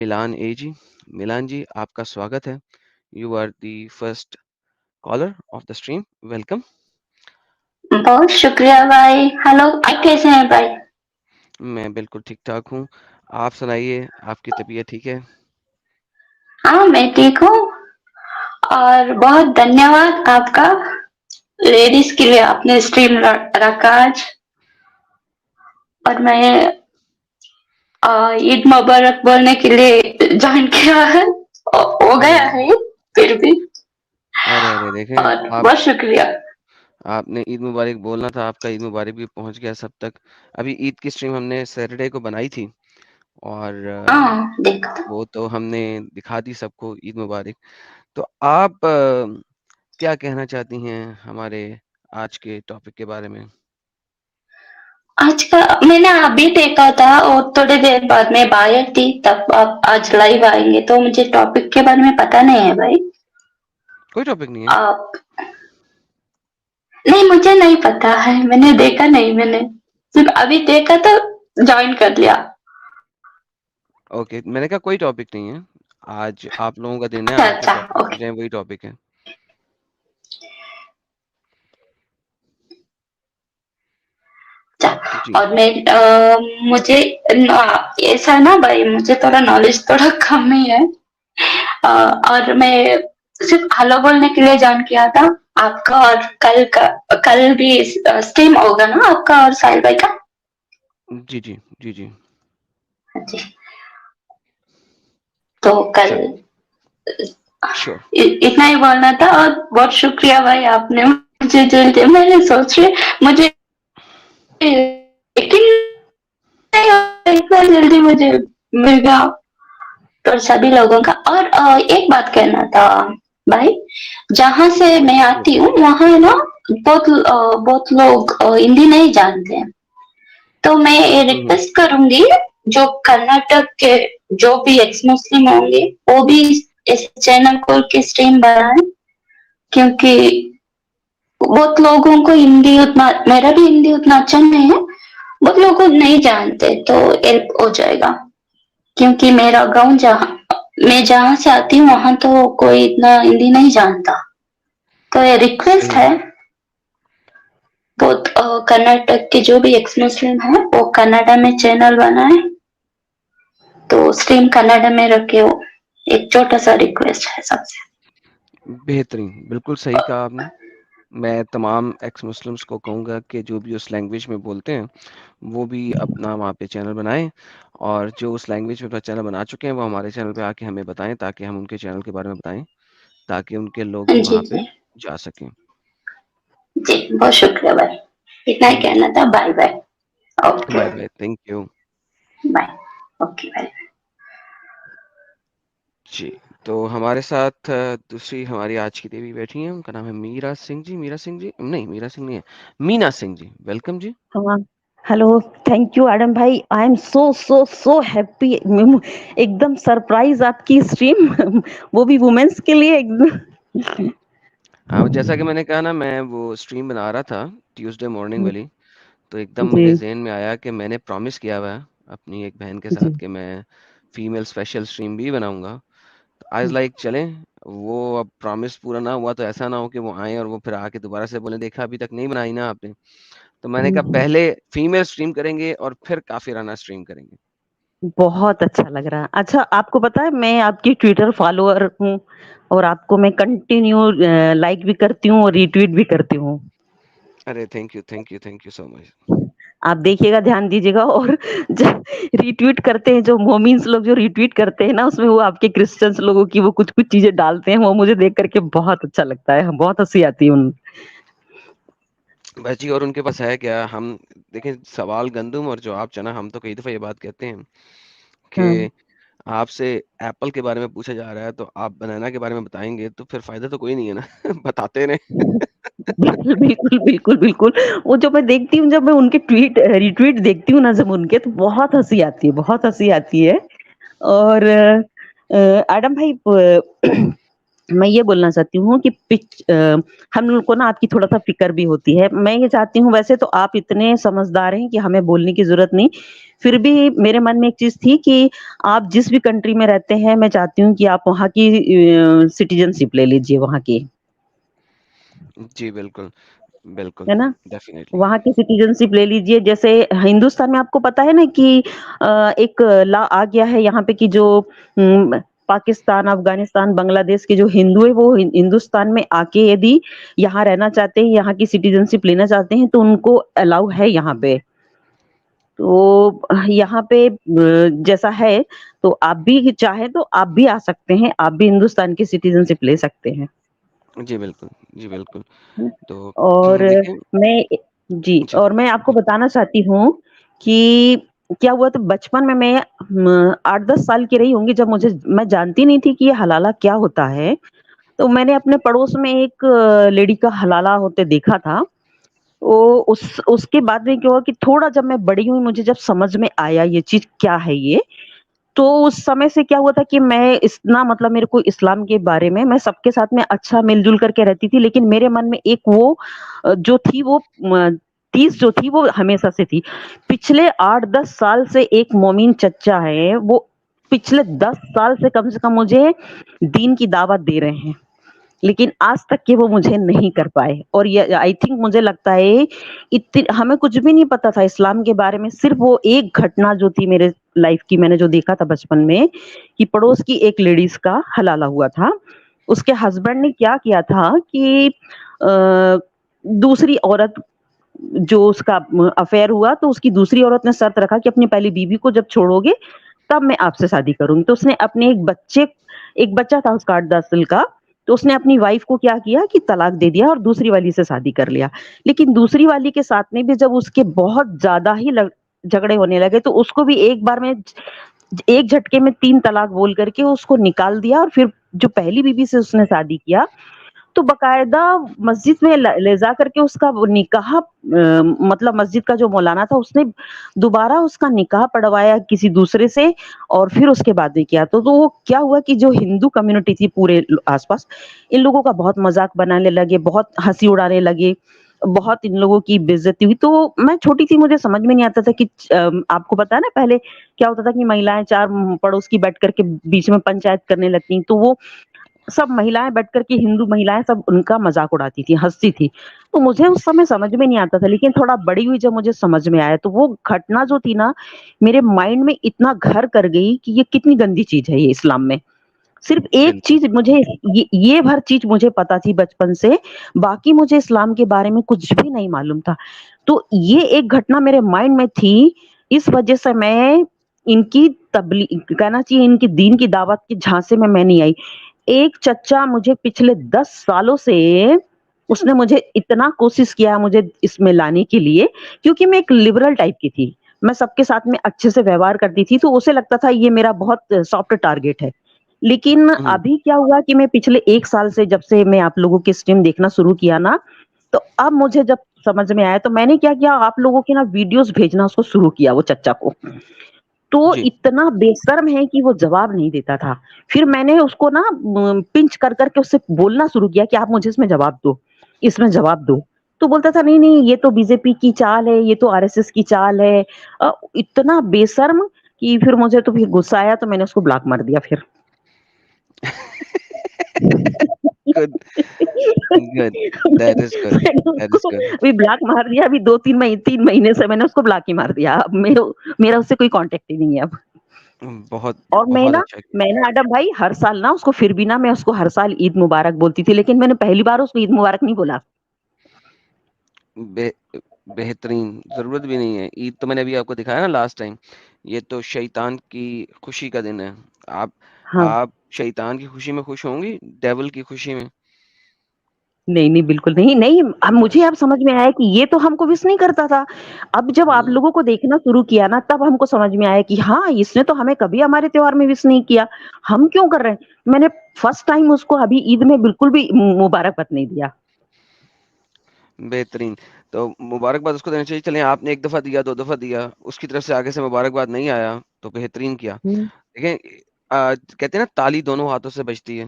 मिलान ए जी। मिलान जी, आपका स्वागत है। You are the first caller of the stream. Welcome. बहुत शुक्रिया भाई। हेलो, आप कैसे हैं भाई? मैं बिल्कुल ठीक-ठाक हूँ। आप सुनाइए, आपकी तबीयत ठीक है? हाँ, मैं ठीक हूँ और बहुत धन्यवाद आपका लेडीज के लिए आपने स्ट्रीम रखा आज। और मैं ईद मुबारक बोलने के लिए ज्वाइन किया है। हो अरे! गया है फिर भी। अरे! देखें और आप बहुत शुक्रिया। आपने ईद मुबारक बोलना था, आपका ईद मुबारक भी पहुँच गया सब तक। अभी ईद की स्ट्रीम हमने सैटरडे को बनाई थी और हाँ, देखा था। वो तो हमने दिखा दी सबको ईद मुबारक। तो आप क्या कहना चाहती हैं हमारे आज के टॉपिक के बारे में? आज का मैंने अभी देखा था और थोड़ी देर बाद मैं बाहर थी, तब आप आज लाइव आएंगे तो मुझे टॉपिक के बारे में पता नहीं है भाई। कोई टॉपिक नहीं है? आप नहीं, मुझे नहीं पता है, मैंने देखा नहीं, मैंने सिर्फ अभी देखा तो ज्वाइन कर लिया। ओके, मैंने कहा कोई टॉपिक नहीं है। आज आप लोगों का दिन है, अच्छा आप जो अच्छा, टॉपिक ओके। सोच रहे हैं वही टॉपिक है। अच्छा, जी। और मुझे ऐसा ना भाई, मुझे थोड़ा नॉलेज थोड़ा कम ही है। और मैं सिर्फ हेलो बोलने के लिए ज्वाइन किया था आपका। और कल भी स्ट्रीम होगा ना आपका और साहिल भाई का? जी, जी। जी, जी। हाँ जी। तो कल चलिए, श्योर। इतना ही बोलना था। और बहुत शुक्रिया भाई, आपने मुझे जल्दी, मैंने सोच रही मुझे यकीन नहीं हो रहा इतना जल्दी मुझे मिल गया। तो सभी लोगों का। और एक बात कहना था भाई, जहाँ से मैं आती बोलिए। हूँ वहाँ ना बहुत लोग हिंदी नहीं जानते हैं। तो मैं ये हुँ, हुँ। रिक्वेस्ट करूंगी, जो कर्नाटक के जो भी एक्स मुस्लिम होंगे वो भी इस चैनल खोल के स्ट्रीम बनाए, क्योंकि बहुत लोगों को हिंदी उतना, मेरा भी हिंदी उतना अच्छा नहीं है, बहुत लोग को नहीं जानते, तो हेल्प हो जाएगा। क्योंकि मेरा गांव जहाँ मैं जहाँ से आती हूँ वहां तो कोई इतना हिंदी नहीं जानता। तो ये रिक्वेस्ट सही। है, बहुत कर्नाटक के जो भी एक्स मुस्लिम है वो कन्नड़ा में चैनल बनाए, तो स्ट्रीम कन्नड़ा में रखे हो। एक छोटा सा रिक्वेस्ट है सबसे। बेहतरीन, बिल्कुल सही कहा आपने। मैं तमाम एक्स मुस्लिम्स को कहूँगा कि जो भी उस लैंग्वेज में बोलते हैं, वो भी अपना वहाँ पे चैनल बनाएँ और जो उस लैंग्वेज में अपना चैनल बना चुके हैं, वो हमारे चैनल पे आके हमें बताएँ ताकि हम उनके चैनल के बारे में बताएँ, ताकि उनके लोग भी जी वहाँ पे जी जा सकें। जी, बहुत शुक्रिया भाई। इतना ही थैंक यू। कहना था। Bye bye. Okay. Bye bye, thank you. Bye. Okay bye. जी, तो हमारे साथ दूसरी हमारी आज की देवी बैठी हैं, उनका नाम है मीरा सिंह जी। मीरा सिंह जी नहीं, मीरा सिंह नहीं है, मीना सिंह जी। वेलकम जी। हाँ, हेलो, थैंक यू एडम भाई। I am so happy. एकदम सरप्राइज आपकी स्ट्रीम वो भी वुमेन्स के लिए एकदम। हाँ, जैसा कि मैंने कहा ना, मैं वो स्ट्रीम बना रहा था ट्यूसडे मॉर्निंग वाली, तो एकदम जी मेरे ज़हन में आया कि मैंने प्रॉमिस किया हुआ है अपनी एक बहन के साथ जी कि मैं फीमेल स्पेशल स्ट्रीम भी बनाऊँगा। तो आई वाज़ लाइक चलें, वो अब प्रॉमिस पूरा ना हुआ तो ऐसा ना हो कि वो आएँ और वो फिर आके दोबारा से बोलें, देखा अभी तक नहीं बनाई ना आपने। तो मैंने कहा हम्म, पहले फीमेल स्ट्रीम करेंगे और फिर काफिराना स्ट्रीम करेंगे। बहुत अच्छा लग रहा है। अच्छा, आपको पता है मैं आपकी ट्विटर फॉलोअर हूँ और आपको मैं कंटिन्यू लाइक भी करती हूँ और रीट्वीट भी करती हूँ। अरे thank you, thank you, thank you so much. आप देखिएगा, ध्यान दीजिएगा। और जब रीट्वीट करते हैं जो मोमिन्स लोग जो रीट्वीट करते हैं ना, उसमें वो आपके क्रिश्चियंस लोगों की वो कुछ कुछ चीजें डालते हैं, वो मुझे देख करके बहुत अच्छा लगता है, बहुत हंसी आती है उन। बस जी, और उनके पास है क्या? हम देखें, सवाल गंदुम और जवाब चना। हम तो कई दफ़ा ये बात कहते हैं हम्म। कि आपसे एप्पल के बारे में पूछा जा रहा है तो आप बनाना के बारे में बताएँगे तो फिर फ़ायदा तो कोई नहीं है ना। बताते रहें। बिल्कुल, बिल्कुल, बिल्कुल, बिल्कुल। वो जो मैं देखती हूँ, जब मैं उनके रिट्वीट देखती हूँ ना जब उनके, तो बहुत हँसी आती है, बहुत हँसी आती है। और एडम भाई, मैं ये बोलना चाहती हूँ कि हम लोग को ना आपकी थोड़ा-सा फ़िक्र भी होती है। मैं ये चाहती हूँ, वैसे तो आप इतने समझदार हैं कि हमें बोलने की ज़रूरत नहीं। फिर भी मेरे मन में एक चीज़ थी कि आप जिस भी कंट्री में रहते हैं, मैं चाहती हूँ कि आप वहाँ की सिटीज़नशिप ले लीजिए वहाँ की। जी, बिल्कुल, बिल्कुल, है ना? डेफ़िनिटली। वहाँ की सिटीज़नशिप ले लीजिए। जैसे हिंदुस्तान में आपको पता है ना कि एक लॉ आ गया है यहाँ पे कि जो पाकिस्तान, अफ़गानिस्तान, बांग्लादेश के जो हिंदू हैं वो हिंदुस्तान में आके यदि यहाँ रहना चाहते हैं, यहाँ की सिटीज़नशिप लेना चाहते हैं तो उनको अलाउ है यहाँ पे। तो यहाँ पे जैसा है, तो आप भी चाहें तो आप भी आ सकते हैं, आप भी हिंदुस्तान की सिटीज़नशिप ले सकते हैं। जी, बिल्कुल। जी, बिल्कुल। हुँ। तो और देखिए मैं जी, जी, और मैं आपको बताना चाहती हूँ कि क्या हुआ, तो बचपन में मैं 8-10 साल की रही होंगी, जब मैं जानती नहीं थी कि ये हलाला क्या होता है। तो मैंने अपने पड़ोस में एक लेडी का हलाला होते देखा था। वो उसके बाद में क्या हुआ कि थोड़ा जब मैं बड़ी हुई, मुझे जब समझ में आया ये चीज़ क्या है ये, तो उस समय से क्या हुआ था कि मैं इतना, मतलब मेरे को इस्लाम के बारे में, मैं सबके साथ में अच्छा मिल-जुल करके रहती थी, लेकिन मेरे मन में एक वो जो थी वो टीस जो थी वो हमेशा से थी। पिछले 8-10 साल से एक मोमीन चच्चा है, वो पिछले 10 साल से कम मुझे दीन की दावत दे रहे हैं। लेकिन आज तक के वो मुझे नहीं कर पाए, और ये आई थिंक, मुझे लगता है हमें कुछ भी नहीं पता था इस्लाम के बारे में। सिर्फ वो एक घटना जो थी मेरे लाइफ की, मैंने जो देखा था बचपन में कि पड़ोस की एक लेडीज का हलाला हुआ था। उसके हस्बैंड ने क्या किया था कि दूसरी औरत, जो उसका अफेयर हुआ, तो उसकी दूसरी औरत ने शर्त रखा कि अपनी पहली बीवी को जब छोड़ोगे तब मैं आपसे शादी करूंगी। तो उसने अपने एक बच्चा था उसका 8-10 साल का, तो उसने अपनी वाइफ को क्या किया कि तलाक दे दिया और दूसरी वाली से शादी कर लिया। लेकिन दूसरी वाली के साथ में भी जब उसके बहुत ज़्यादा ही झगड़े होने लगे, तो उसको भी एक बार में एक झटके में 3 तलाक बोल करके उसको निकाल दिया, और फिर जो पहली बीवी से उसने शादी किया, तो बाकायदा मस्जिद में ले जा करके उसका वो निकाह, मतलब मस्जिद का जो मौलाना था उसने दोबारा उसका निकाह पढ़वाया किसी दूसरे से, और फिर उसके बाद में किया। तो वो क्या हुआ कि जो हिंदू कम्युनिटी थी पूरे आसपास, इन लोगों का बहुत मजाक बनाने लगे, बहुत हंसी उड़ाने लगे, बहुत इन लोगों की बेइज्जती हुई। तो मैं छोटी थी, मुझे समझ में नहीं आता था कि आपको पता है ना, पहले क्या होता था कि महिलाएं चार पड़ोस की बैठ करके बीच में पंचायत करने लगती, तो वो सब महिलाएँ बैठ कर के, हिंदू महिलाएँ सब उनका मज़ाक उड़ाती थी, हँसती थी। तो मुझे उस समय समझ में नहीं आता था, लेकिन थोड़ा बड़ी हुई जब मुझे समझ में आया, तो वो घटना जो थी ना, मेरे माइंड में इतना घर कर गई कि ये कितनी गंदी चीज़ है ये इस्लाम में। सिर्फ़ एक बिल्कुल। चीज़ मुझे, ये भर चीज़ मुझे पता थी बचपन से, बाकी मुझे इस्लाम के बारे में कुछ भी नहीं मालूम था। तो ये एक घटना मेरे माइंड में थी, इस वज़ह से मैं इनकी कहना चाहिए इनकी दीन की दावत के झांसे में मैं नहीं आई। एक चच्चा मुझे पिछले 10 सालों से, उसने मुझे इतना कोशिश किया मुझे इसमें लाने के लिए, क्योंकि मैं एक लिबरल टाइप की थी। मैं सबके साथ में अच्छे से व्यवहार करती थी, तो उसे लगता था ये मेरा बहुत सॉफ्ट टारगेट है। लेकिन हुँ, अभी क्या हुआ कि मैं पिछले 1 साल से, जब से मैं आप लोगों की स्ट्रीम देखना शुरू किया ना, तो अब मुझे जब समझ में आया, तो मैंने क्या किया, आप लोगों के ना वीडियोज़ भेजना उसको शुरू किया, वो चच्चा को। तो जी, इतना बेशर्म है कि वो जवाब नहीं देता था। फिर मैंने उसको ना पिंच कर के उससे बोलना शुरू किया कि आप मुझे इसमें जवाब दो, इसमें जवाब दो। तो बोलता था, नहीं-नहीं, ये तो बीजेपी की चाल है, ये तो आरएसएस की चाल है। इतना बेशर्म कि फिर मुझे तो फिर गुस्सा आया, तो मैंने उसको ब्लॉक मार दिया फिर। Good, good, that is good, मैंने दैट इज़ उसको गुड। अभी ब्लॉक मार दिया, अभी 2-3 3 महीने से मैंने उसको ब्लॉक ही मार दिया। अब मेरा उससे कोई कॉन्टैक्ट ही नहीं है अब। बहुत, और बहुत अच्छा किया। मैं ना आडम भाई, हर साल ना उसको, फिर भी ना मैं उसको हर साल ईद मुबारक बोलती थी, लेकिन मैंने पहली बार उसको ईद मुबारक नहीं बोला। बे बेहतरीन, ज़रूरत भी नहीं है। ईद तो मैंने अभी आपको दिखाया ना लास्ट टाइम, ये तो शैतान की खुशी का दिन है। आप हाँ। आप शैतान की खुशी में खुश होंगी, डेविल की खुशी में? नहीं, नहीं, बिल्कुल नहीं, नहीं, अब मुझे बस। अब समझ में आया कि ये तो हमको विश नहीं करता था। अब जब आप हुँ, लोगों को देखना शुरू किया ना, तब हमको समझ में आया कि हाँ, इसने तो हमें कभी हमारे त्योहार में विश नहीं किया। हम क्यों कर रहे हैं? मैंने फर्स्ट टाइम उसको अभी ईद में बिल्कुल भी मुबारकबाद नहीं दिया। बेहतरीन। तो मुबारकबाद उसको देनी चाहिए। चलें, आपने 1 दफ़ा दिया, 2 दफ़ा दिया, उसकी तरफ से आगे से मुबारकबाद नहीं आया, तो बेहतरीन किया। हुँ। देखें, कहते हैं ना, ताली दोनों हाथों से बजती है।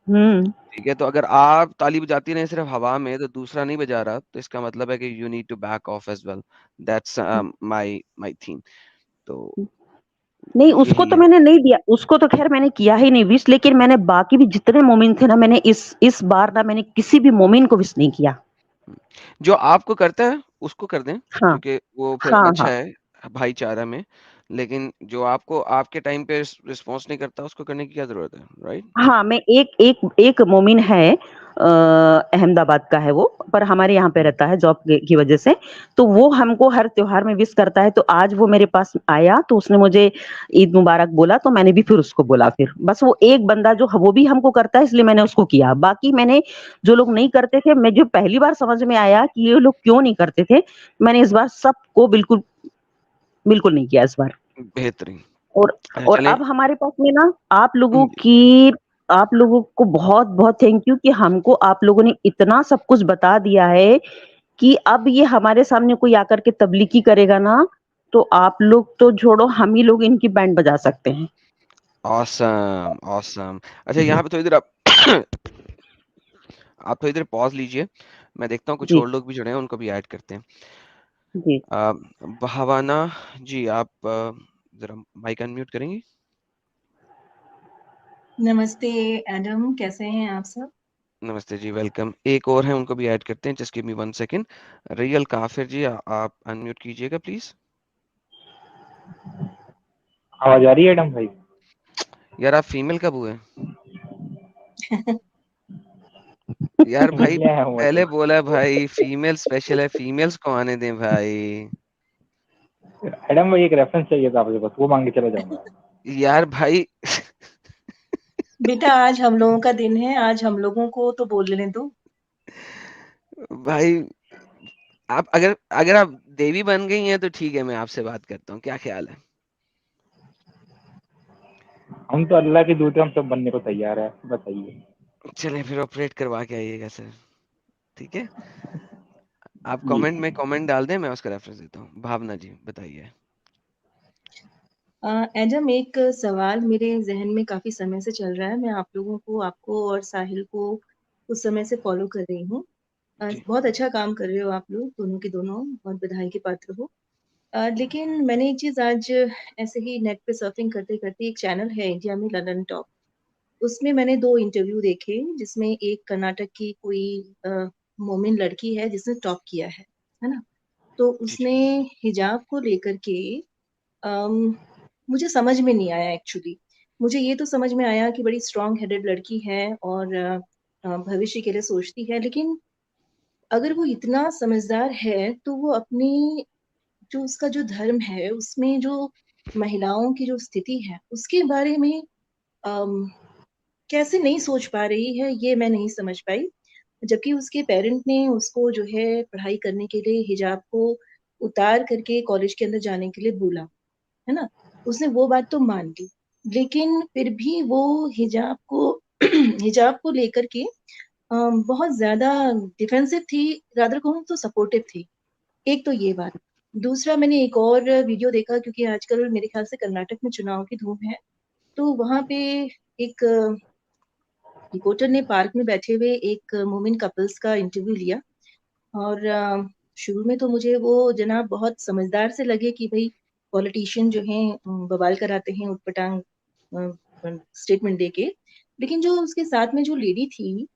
ठीक है, तो अगर आप ताली बजाती रहें सिर्फ हवा में तो दूसरा नहीं बजा रहा, तो इसका मतलब है कि you need to back off as well. That's my my theme. तो नहीं, उसको यही तो है। मैंने नहीं दिया, उसको तो खैर मैंने किया ही नहीं विश, लेकिन मैंने बाकी भी जितने मोमिन थे ना, मैंने इस बार ना मैंने किसी भी मोमिन को विश नहीं किया। जो आपको करता है उसको कर दें, हाँ, क्योंकि वो फिर हाँ, अच्छा हाँ। है भाईचारा में। लेकिन जो आपको आपके टाइम पे रिस्पॉन्स नहीं करता उसको करने की क्या ज़रूरत है, राइट? हाँ, मैं एक एक एक मोमिन है, अहमदाबाद का है वो, पर हमारे यहाँ पे रहता है जॉब की वजह से। तो वो हमको हर त्योहार में विश करता है, तो आज वो मेरे पास आया तो उसने मुझे ईद मुबारक बोला, तो मैंने भी फिर उसको बोला फिर। बस वो एक बंदा जो वो भी हमको करता है इसलिए मैंने उसको किया। बाकी मैंने जो लोग नहीं करते थे, मैं जो पहली बार समझ में आया कि ये लोग क्यों नहीं करते थे, मैंने इस बार सबको बिल्कुल बिल्कुल नहीं किया इस बार। बेहतरीन। और अच्छा और चलें। अब हमारे पास में ना आप लोगों को बहुत-बहुत थैंक यू कि हमको आप लोगों ने इतना सब कुछ बता दिया है कि अब ये हमारे सामने कोई आकर के तबलीगी करेगा ना, तो आप लोग तो छोड़ो, हम ही लोग इनकी बैंड बजा सकते हैं। Awesome, awesome. अच्छा यहाँ पे थोड़ी देर आप आप थोड़ी देर पॉज़ लीजिए। मैं देखता हूँ कुछ जी, और लोग भी जुड़े हैं, उनको भी ऐड करते हैं। जी। अ, भावना जी, आप ज़रा माइक अनम्यूट करेंगी? नमस्ते एडम, कैसे हैं आप सब? नमस्ते जी, वेलकम। एक और हैं, उनको भी ऐड करते हैं, जस्ट गिव मी 1 सेकंड। रियल काफ़िर जी, आप अनम्यूट कीजिएगा प्लीज़। आवाज आ रही है एडम भाई? यार आप फीमेल कब हुए? यार भाई मिलने आया हूँ पहले मतलब। बोला भाई फीमेल स्पेशल है, फीमेल्स को आने दें भाई। एडम भाई एक रेफरेंस चाहिए था आपसे, बस वो मांग के चले जाऊंगा। यार भाई बेटा आज हम लोगों का दिन है, आज हम लोगों को तो बोलने दो। भाई आप अगर अगर आप देवी बन गई हैं तो ठीक है, मैं आपसे बात करता हूँ, क्या ख्याल है? हम तो अल्लाह के दूत हैं, हम सब बनने को तैयार है, बताइए। चलिए फिर ऑपरेट करवा के आइएगा सर, ठीक है? आप जी कमेंट में कमेंट डाल दें, मैं उसका रेफरेंस देता हूँ। भावना जी बताइए। एडम एक सवाल मेरे ज़हन में काफ़ी समय से चल रहा है, मैं आप लोगों को, आपको और साहिल को उस समय से फ़ॉलो कर रही हूँ। जी, बहुत अच्छा काम कर रहे हो आप लोग, दोनों के दोनों, बहुत बधाई के पात्र हो। लेकिन मैंने एक चीज़ आज ऐसे ही नेट पे सर्फिंग करते-करते एक चैनल है इंडिया में लंदन टॉप, उसमें मैंने 2 इंटरव्यू देखे जिसमें एक कर्नाटक की कोई मोमिन लड़की है जिसने टॉप किया है ना? तो जी, जी। उसने हिजाब को लेकर के अम, मुझे समझ में नहीं आया एक्चुअली। मुझे ये तो समझ में आया कि बड़ी स्ट्रॉन्ग हेडेड लड़की है और भविष्य के लिए सोचती है, लेकिन अगर वो इतना समझदार है, तो वो अपनी जो उसका जो धर्म है, उसमें जो महिलाओं की जो स्थिति है, उसके बारे में अम, कैसे नहीं सोच पा रही है, ये मैं नहीं समझ पाई। जबकि उसके पेरेंट ने उसको जो है पढ़ाई करने के लिए हिजाब को उतार करके कॉलेज के अंदर जाने के लिए बोला, है ना? उसने वो बात तो मान ली, लेकिन फिर भी वो हिजाब को हिजाब को लेकर के बहुत ज़्यादा डिफेंसिव थी, रादर कहूँ तो सपोर्टिव थी। एक तो ये बात। दूसरा मैंने एक और वीडियो देखा क्योंकि आजकल मेरे ख़्याल से कर्नाटक में चुनाव की धूम है, तो वहाँ पे एक रिपोर्टर ने पार्क में बैठे हुए एक मोमिन कपल्स का इंटरव्यू लिया और शुरू में तो मुझे वो जनाब बहुत समझदार से लगे कि भई पॉलिटिशियन जो हैं बवाल कराते हैं ऊटपटांग स्टेटमेंट देके। लेकिन जो उसके साथ में जो लेडी थी,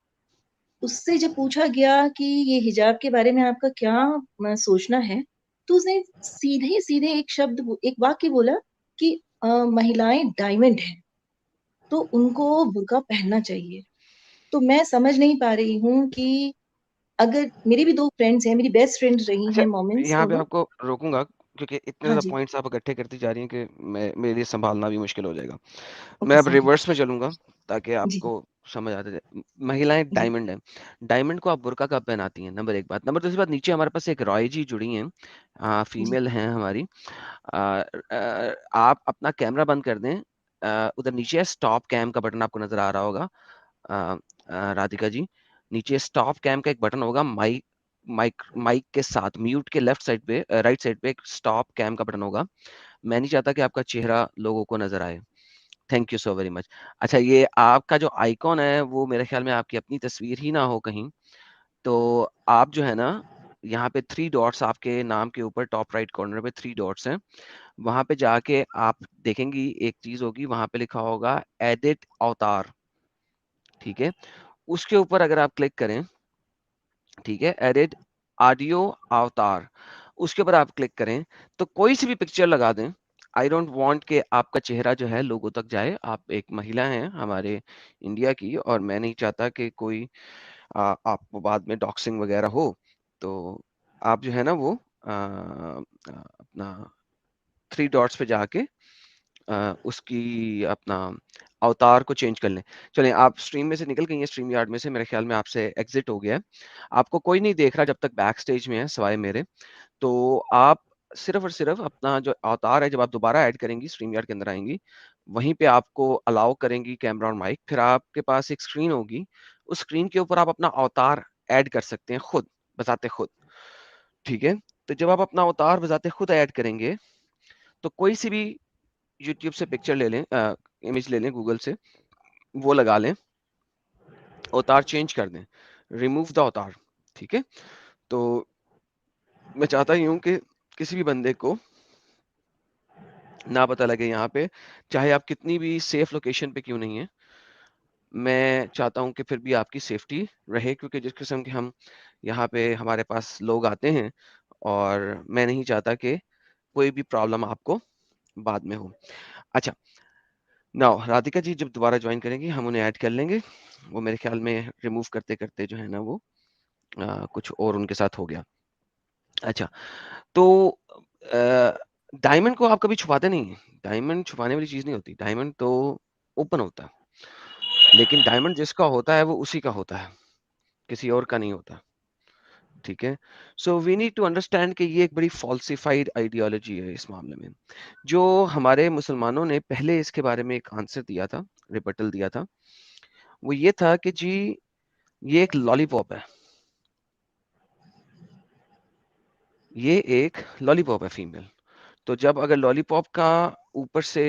उससे जब पूछा गया कि ये हिजाब के बारे में आपका क्या सोचना है, तो उसने सीधे-सीधे एक शब्द एक वाक्य बोला कि महिलाएँ डायमंड हैं, तो उनको बुर्का पहनना चाहिए। तो मैं समझ नहीं पा रही हूँ कि अगर मेरी भी 2 फ्रेंड्स हैं, मेरी बेस्ट फ्रेंड रही अच्छा, हैं मोमेंस यहाँ पे दोनों। आपको रोकूँगा क्योंकि इतने हाँ ज़्यादा जी, पॉइंट्स आप इकट्ठे करती जा रही हैं कि मैं मेरे लिए सँभालना भी मुश्किल हो जाएगा। मैं ओके अब सॉरी। रिवर्स में चलूँगा ताकि जी, आपको समझ आ जाए। महिलाएँ जी, डायमंड हैं। डायमंड को आप बुर्का कब पहनाती हैं? नंबर 1 बात। नंबर दूसरी बात, नीचे हमारे पास एक रॉय जी जुड़ी हैं। जी। फीमेल हैं हमारी। आप अपना कैमरा बंद कर दें। उधर नीचे स्टॉप कैम का बटन आपको नज़र आ रहा होगा। अ राधिका जी, नीचे स्टॉप कैम का एक बटन होगा, माइक माइक माइक के साथ म्यूट के लेफ्ट साइड पे, राइट साइड पे एक स्टॉप कैम का बटन होगा। मैं नहीं चाहता कि आपका चेहरा लोगों को नज़र आए। Thank you so very much. अच्छा, ये आपका जो आइकॉन है वो मेरे ख्याल में आपकी अपनी तस्वीर ही ना हो कहीं, तो आप जो है ना, यहाँ पे 3 डॉट्स आपके नाम के ऊपर टॉप राइट कॉर्नर पे 3 डॉट्स हैं, वहां पे जाके आप देखेंगी एक चीज होगी, वहां पे लिखा होगा एडिट अवतार। ठीक है, उसके ऊपर अगर आप क्लिक करें, ठीक है, एडिट ऑडियो अवतार, उसके ऊपर आप क्लिक करें तो कोई सी भी पिक्चर लगा दें। आई डोंट वांट कि आपका चेहरा जो है लोगों तक जाए। आप एक महिला हैं हमारे इंडिया की, और मैं नहीं चाहता कि कोई आपको बाद में डॉक्सिंग वगैरह हो। तो आप जो है ना वो अपना 3 डॉट्स पे जाके उसकी अपना अवतार को चेंज कर लें। चलें, आप स्ट्रीम में से निकल गई हैं, स्ट्रीम यार्ड में से मेरे ख्याल में आपसे एग्जिट हो गया है, आपको कोई नहीं देख रहा जब तक बैक स्टेज में है सिवाय मेरे। तो आप सिर्फ और सिर्फ अपना जो अवतार है, जब आप दोबारा ऐड करेंगी स्ट्रीम यार्ड के अंदर आएंगी, वहीं पे आपको अलाउ करेंगी कैमरा और माइक, फिर आपके पास एक स्क्रीन होगी, उस स्क्रीन के ऊपर आप अपना अवतार ऐड कर सकते हैं खुद, बताते खुद। ठीक है, तो जब आप अपना अवतार बजाते खुद ऐड करेंगे, तो कोई सी भी यूट्यूब से पिक्चर ले लें, इमेज ले लें गूगल से, वो लगा लें, अवतार चेंज कर दें, रिमूव द अवतार। ठीक है, तो मैं चाहता ही हूँ कि किसी भी बंदे को ना पता लगे यहाँ पे, चाहे आप कितनी भी सेफ लोकेशन पे क्यों नहीं है। मैं चाहता हूँ कि फिर भी आपकी सेफ्टी रहे, क्योंकि जिस किस्म के हम यहाँ पे हमारे पास लोग आते हैं, और मैं नहीं चाहता कि कोई भी प्रॉब्लम आपको बाद में हो। अच्छा, नाउ राधिका जी जब दोबारा ज्वाइन करेंगी हम उन्हें ऐड कर लेंगे। वो मेरे ख्याल में रिमूव करते करते जो है ना वो कुछ और उनके साथ हो गया। अच्छा, तो डायमंड को आप कभी छुपाते नहीं हैं। डायमंड छुपाने वाली चीज नहीं होती, डायमंड तो ओपन होता है, लेकिन डायमंड जिसका होता है वो उसी का होता है, किसी और का नहीं होता। ठीक है, so we need to understand कि ये एक बड़ी फॉल्सिफाइड आइडियोलॉजी है इस मामले में। जो हमारे मुसलमानों ने पहले इसके बारे में एक आंसर दिया था, रिबटल दिया था, वो ये था कि जी ये एक लॉलीपॉप है, ये एक लॉलीपॉप है फीमेल। तो जब अगर लॉलीपॉप का ऊपर से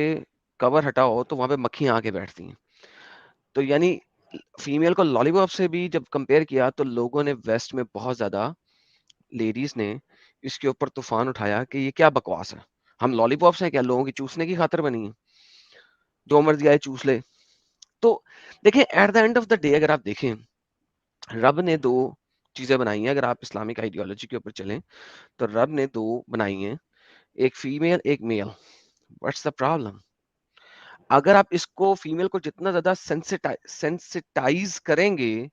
कवर हटाओ तो वहां पे मक्खियां आके बैठती हैं। तो यानी फीमेल को लॉलीपॉप से भी जब कंपेयर किया तो लोगों ने वेस्ट में बहुत ज्यादा, लेडीज ने इसके ऊपर तूफान उठाया कि ये क्या बकवास है, हम लॉलीपॉप्स हैं क्या, लोगों की चूसने की खातिर बनी है, जो मर्जी आए चूस ले। तो देखिए, at the end of the day अगर आप देखें, रब ने दो चीजें बनाई हैं। अगर आप इस्लामिक आइडियोलॉजी के ऊपर चलें तो रब ने दो बनाई हैं, एक फीमेल एक मेल। What's the problem? अगर आप इसको फीमेल को जितना ज्यादा सेंसिटाइज करेंगे,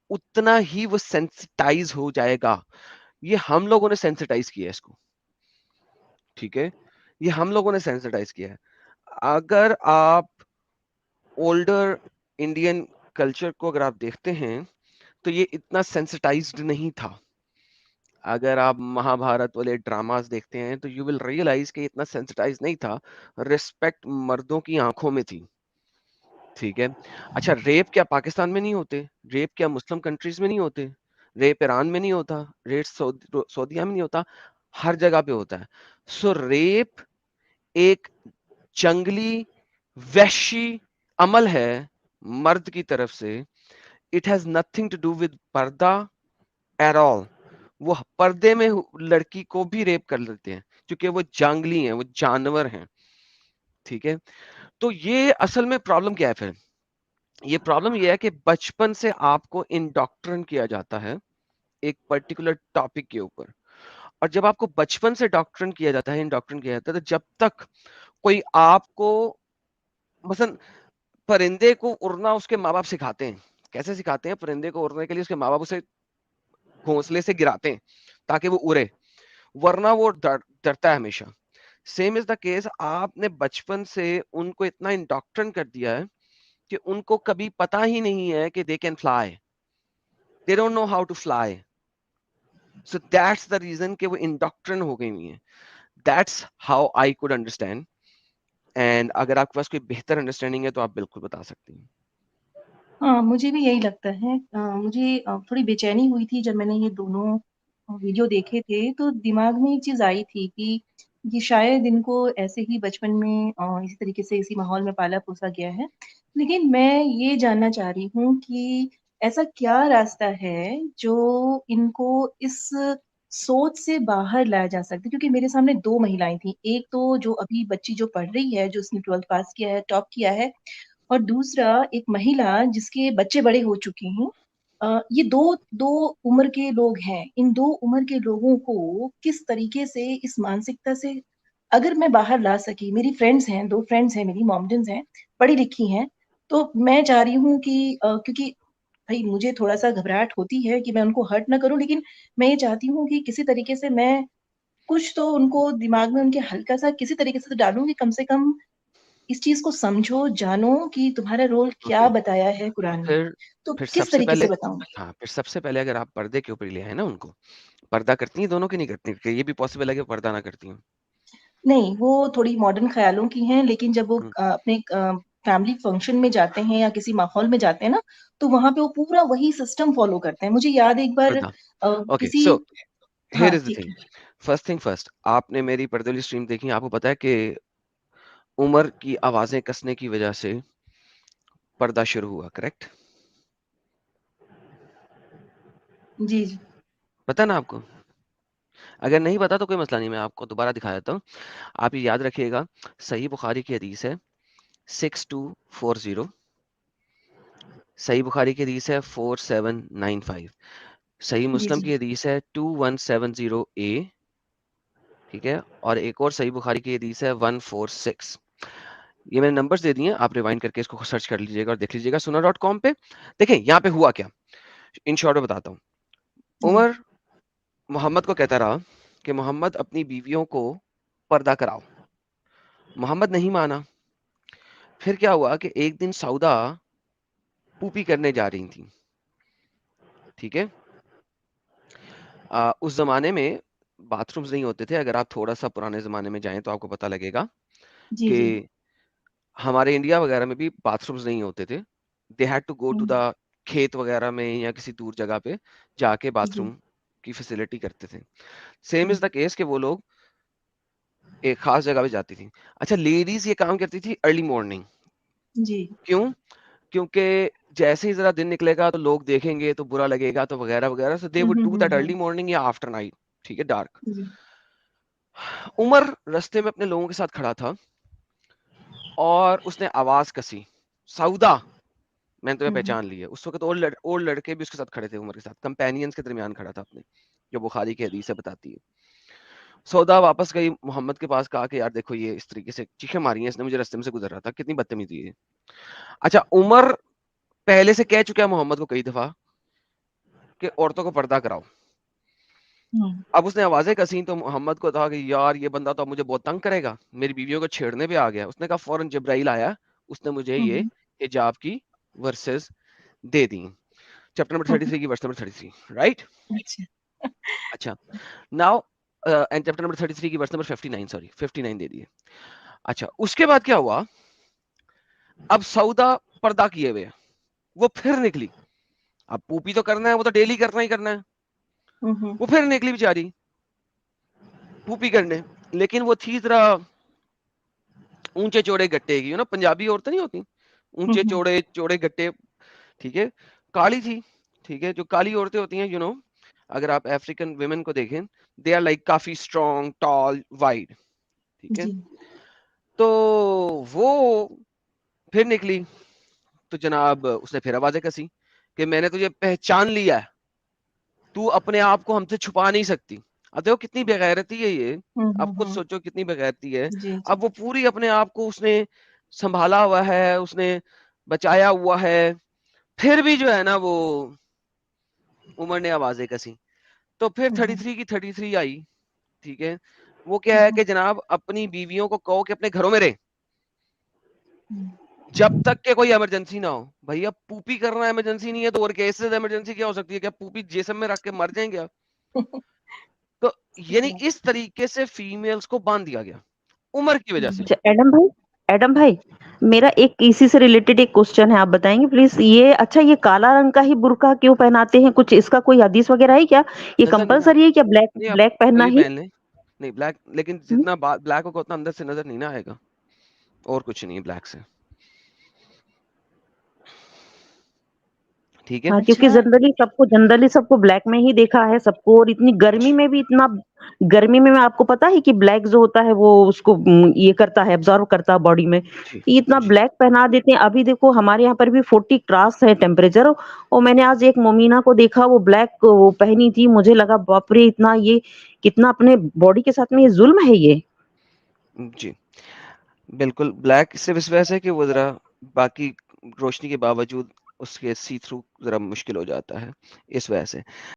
उतना ही वो सेंसिटाइज हो जाएगा। ये हम लोगों ने सेंसिटाइज किया है इसको। ठीक है, ये हम लोगों ने सेंसिटाइज किया है। अगर आप ओल्डर इंडियन कल्चर को अगर आप देखते हैं तो ये इतना सेंसिटाइज्ड नहीं था। अगर आप महाभारत वाले ड्रामास देखते हैं तो यू विल रियलाइज कि इतना सेंसिटाइज नहीं था। रिस्पेक्ट मर्दों की आंखों में थी। ठीक है, अच्छा, रेप क्या पाकिस्तान में नहीं होते? रेप क्या मुस्लिम कंट्रीज में नहीं होते? रेप ईरान में नहीं होता? रेप सऊदीया में नहीं होता? हर जगह पे होता है। सो रेप एक जंगली वहशी अमल है मर्द की तरफ से। It has nothing to do with पर्दा एट ऑल। वो पर्दे में लड़की को भी रेप कर लेते हैं क्योंकि वो जंगली हैं, वो जानवर हैं। ठीक है, तो ये असल में प्रॉब्लम क्या है फिर? ये प्रॉब्लम ये है कि बचपन से आपको इंडॉक्ट्रिन किया जाता है एक पर्टिकुलर टॉपिक के ऊपर। और जब आपको बचपन से डॉक्ट्रिन किया जाता है, इंडॉक्ट्रिन किया जाता है, तो जब तक कोई आपको, मसलन परिंदे को उड़ना उसके माँ बाप सिखाते हैं। कैसे सिखाते हैं? परिंदे को उड़ने के लिए उसके माँ बाप उसे घोंसले से गिराते हैं ताकि वो उड़े, वरना वो डरता है हमेशा। सेम इज द केस, आपने बचपन से उनको इतना इंडॉक्ट्रिन कर दिया है कि उनको कभी पता ही नहीं है कि they can fly, they don't know how to fly. So that's the reason कि वो इंडॉक्ट्रिन हो गई हुई है। That's how I could understand. And अगर आपके पास कोई बेहतर अंडरस्टैंडिंग है तो आप बिल्कुल बता सकती हैं। हाँ, मुझे भी यही लगता है। मुझे थोड़ी बेचैनी हुई थी जब मैंने ये दोनों वीडियो देखे थे, तो दिमाग में एक चीज आई थी कि ये शायद इनको ऐसे ही बचपन में इसी तरीके से इसी माहौल में पाला-पोसा गया है। लेकिन मैं ये जानना चाह रही हूँ कि ऐसा क्या रास्ता है जो इनको इस सोच से बाहर लाया जा सकता है? क्योंकि मेरे सामने 2 महिलाएँ थीं। एक तो जो अभी बच्ची जो पढ़ रही है, जो उसने 12th पास किया है, टॉप किया है, और दूसरा एक महिला जिसके बच्चे बड़े हो चुके हैं। ये 2 उम्र के लोग हैं। इन 2 उम्र के लोगों को किस तरीके से इस मानसिकता से अगर मैं बाहर ला सकी, मेरी फ्रेंड्स हैं, 2 फ्रेंड्स हैं मेरी, मोमडन्स हैं, पढ़ी-लिखी हैं, तो मैं चाह रही हूँ कि क्योंकि भई मुझे थोड़ा-सा घबराहट होती है कि मैं उनको हर्ट ना करूँ, लेकिन मैं ये चाहती हूँ कि किसी तरीके से मैं कुछ तो उनको दिमाग में उनके हल्का-सा किसी तरीके से तो डालूँ कि कम से कम इस चीज़ को समझो, जानो कि तुम्हारा रोल क्या ओके, बताया है तो कुरान में। तो फिर किस सबसे तरीके पहले से बताऊँ? हाँ, फिर सबसे पहले अगर आप पर्दे के ऊपर ले आए ना उनको, पर्दा करती हैं दोनों की नहीं करती? कि ये भी पॉसिबल है कि पर्दा ना करती हों? नहीं, वो थोड़ी मॉडर्न ख़्यालों की हैं, लेकिन जब वो हुँ, अपने फैमिली फंक्शन में जाते हैं या किसी माहौल में जाते हैं ना, तो वहाँ पे वो पूरा वही सिस्टम फ़ॉलो करते हैं। मुझे याद है एक बार पर्दा। ओके, किसी सो हियर हाँ, इज़ द ठीक थिंग, है। फर्स्ट थिंग फर्स्ट, आपने मेरी पर्दे वाली स्ट्रीम देखी, आपको पता है कि उमर की आवाज़ें कसने की वजह से पर्दा शुरू हुआ, करेक्ट? जी, जी। पता है ना आपको? अगर नहीं पता तो कोई मसला नहीं, मैं आपको दोबारा दिखा देता हूँ। आप ये याद रखिएगा, सही बुखारी की हदीस है 6240, सही बुखारी की हदीस है 4795, सही जी, मुस्लिम जी। की हदीस है 2170 ठीक है, और एक और सही बुखारी की हदीस है 146। ये मैंने नंबर्स दे दिए हैं, आप रिवाइंड करके इसको सर्च कर लीजिएगा और देख लीजिएगा sunnah.com पे। देखें यहाँ पे हुआ क्या, इन शॉर्ट में बताता हूँ। जी। उमर मोहम्मद को कहता रहा कि मोहम्मद अपनी बीवियों को पर्दा कराओ। मोहम्मद नहीं माना। फिर क्या हुआ कि एक दिन सौदा पूपी करने जा रही थी, ठीक है। उस जमाने में बाथरूम्स नहीं होते थे। अगर आप थोड़ा सा पुराने जमाने में जाएं तो आपको पता लगेगा जी, कि जी। हमारे इंडिया वगैरह में भी बाथरूम्स नहीं होते थे। They had to go to हुँ, द खेत वगैरह में या किसी दूर जगह पे जाके जी, बाथरूम की फैसिलिटी करते थे। सेम जी, इज द केस कि वो लोग एक खास जगह पे जाती थी। अच्छा, लेडीज ये काम करती थी अर्ली मॉर्निंग। जी। क्यों? क्योंकि जैसे ही ज़रा दिन निकलेगा तो लोग देखेंगे तो बुरा लगेगा तो वगैरह-वगैरह, so they hmm, would hmm, do hmm, that early hmm. Morning या आफ्टर नाइट, ठीक है, डार्क। जी। उमर रास्ते में अपने लोगों के साथ खड़ा था और उसने आवाज़ कसी, "सऊदा, मैंने तुम्हें हुँ, हुँ। पहचान लिया।" उस वक़्त और लड़के भी उसके साथ खड़े थे, उमर के साथ, कंपेनियंस के दरमियान खड़ा था अपने, जो बुखारी की हदीस है बताती है। सौदा वापस गई, मोहम्मद के पास कहा कि यार देखो ये इस तरीके से चीखें मारी हैं इसने, मुझे रास्ते में से गुज़र रहा था, कितनी बदतमीज़ी है। अच्छा, उमर पहले से कह चुका है मोहम्मद को कई दफ़ा कि औरतों को पर्दा कराओ। हुँ, अब उसने आवाज़ें कसी तो मोहम्मद को था कि यार ये बंदा तो अब मुझे बहुत तंग करेगा, मेरी बीवियों को छेड़ने पे आ गया। उसने कहा फ़ौरन जिब्राइल आया, उसने मुझे हुँ, ये हुँ। हिजाब की वर्सेस दे दी। चैप्टर नंबर 33 की वर्स नंबर 33, राइट? अच्छा। अच्छा, नाउ एंड चैप्टर नंबर 33 की वर्स नंबर 59, सॉरी 59 दे दिए। अच्छा, उसके बाद क्या हुआ? अब सौदा पर्दा किए हुए है, वो फिर निकली। अब पूपी तो करना है, वो तो डेली करना ही करना है। हुँ, हुँ। वो फिर निकली बेचारी पूपी करने, लेकिन वो थी ज़रा ऊंचे चौड़े गट्टे की, पंजाबी औरतें नहीं होती, हुँ, ऊंचे हुँ। चौड़े चौड़े गट्टे, ठीक है। काली थी, ठीक है। जो काली औरतें होती हैं, अगर आप अफ्रीकन वुमेन को देखें, दे आर लाइक काफी स्ट्रॉन्ग, टॉल, वाइड, ठीक है। जी। तो वो फिर निकली, तो जनाब उसने फिर आवाजें कसी कि मैंने तुझे पहचान लिया है, तू अपने आप को हमसे छुपा नहीं सकती। अब देखो कितनी बेगैरती है ये, हुँ, आप हुँ, खुद हुँ। सोचो कितनी बेगैरती है। जी, अब जी। वो पूरी अपने आप को उसने संभाला हुआ है, उसने बचाया हुआ है, फिर भी जो है ना वो उमर ने आवाजें कसी। तो फिर हुँ, हुँ। 33 की 33 आई, ठीक है। वो क्या हुँ, है हुँ। कि जनाब अपनी बीवियों को कहो कि अपने घरों में रहे हुँ। जब तक के कोई इमरजेंसी ना हो। भैया पूपी करना इमरजेंसी नहीं है तो और कैसे इमरजेंसी क्या हो सकती है? क्या पूपी जिस्म में रख के मर जाएंगे आप? तो सही यानी बात। इस तरीके से फीमेल्स को बांध दिया गया उम्र की वजह से। अच्छा एडम भाई मेरा एक इसी से रिलेटेड एक क्वेश्चन है, आप बताएंगे प्लीज। ये अच्छा, ये काला रंग का ही बुर्का क्यों पहनाते हैं? कुछ इसका कोई हदीस वगैरह है क्या? ये नजर नहीं आ कंपलसरी है क्या ब्लैक नहीं, आप ब्लैक पहनना ये ही? पहन लें, नहीं ब्लैक, लेकिन जितना ब्लैक होगा उतना अंदर से नजर नहीं ना आएगा, और कुछ नहीं है ब्लैक से। ठीक है। हाँ, क्योंकि अच्छा। जनरली सबको ब्लैक में ही देखा है सबको, और इतनी गर्मी में भी इतना, गर्मी में आपको पता है कि ब्लैक जो होता है वो उसको ये करता है, एब्जॉर्व करता है बॉडी में, जी ये इतना जी ब्लैक पहना देते हैं। अभी देखो हमारे यहाँ पर भी 40 क्रॉस है टेम्परेचर, और मैंने आज एक मोमिना को देखा, वो ब्लैक वो पहनी थी, मुझे लगा बाप रे, इतना ये कितना अपने बॉडी के साथ में ये जुल्म है ये। जी बिल्कुल, ब्लैक सिर्फ इस वजह से कि वो जरा बाकी रोशनी के बावजूद उसके सी थ्रू जरा मुश्किल हो जाता है, इस वजह से।